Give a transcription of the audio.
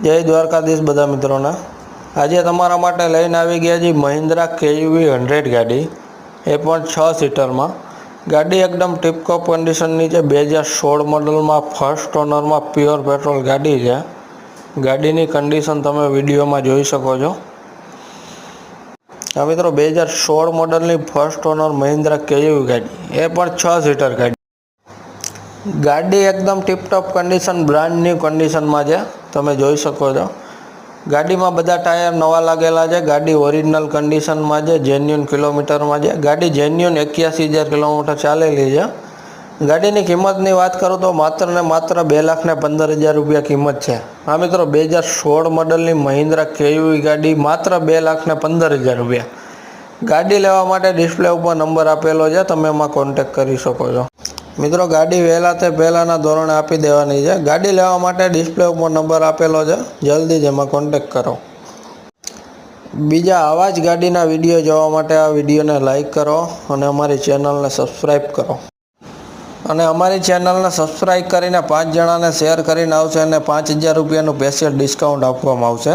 જય દ્વારકાધીશ બધા મિત્રોને। આજે તમારા માટે લઈને આવી ગયા છે મહિન્દ્રા KUV 100 ગાડી, એ પણ 6 સીટરમાં। ગાડી એકદમ ટીપટોપ કન્ડિશનની છે। 2016 મોડલમાં ફર્સ્ટ ઓનરમાં પ્યોર પેટ્રોલ ગાડી છે। ગાડીની કન્ડિશન તમે વિડીયોમાં જોઈ શકો છો। આ મિત્રો 2016 મોડલની ફર્સ્ટ ઓનર મહિન્દ્રા KUV ગાડી, એ પણ 6 સીટર ગાડી। ગાડી એકદમ ટીપટોપ કન્ડિશન, બ્રાન્ડ ન્યૂ કન્ડિશનમાં છે, તમે જોઈ શકો છો। ગાડીમાં બધા ટાયર નવા લાગેલા છે। ગાડી ઓરિજિનલ કન્ડિશનમાં છે, જેન્યુન કિલોમીટરમાં છે। ગાડી જેન્યુન 81,000 કિલોમીટર ચાલેલી છે। ગાડીની કિંમતની વાત કરું તો માત્ર ને માત્ર 2,15,000 રૂપિયા કિંમત છે। હા મિત્રો, 2016 મોડલની મહિન્દ્રા KUV ગાડી માત્ર 2,15,000 રૂપિયા। ગાડી લેવા માટે ડિસ્પ્લે ઉપર નંબર આપેલો છે, તમે એમાં કોન્ટેક્ટ કરી શકો છો। મિત્રો, ગાડી વહેલા તે પહેલાંના ધોરણે આપી દેવાની છે। ગાડી લેવા માટે ડિસ્પ્લે ઉપર નંબર આપેલો છે, જલ્દી જ એમાં કોન્ટેક્ટ કરો। બીજા આવા જ ગાડીના વિડીયો જોવા માટે આ વિડીયોને લાઇક કરો અને અમારી ચેનલને સબસ્ક્રાઈબ કરો। અને અમારી ચેનલને સબસ્ક્રાઈબ કરીને 5 જણાને શેર કરીને આવશે અને 5,000 રૂપિયાનું સ્પેશિયલ ડિસ્કાઉન્ટ આપવામાં આવશે।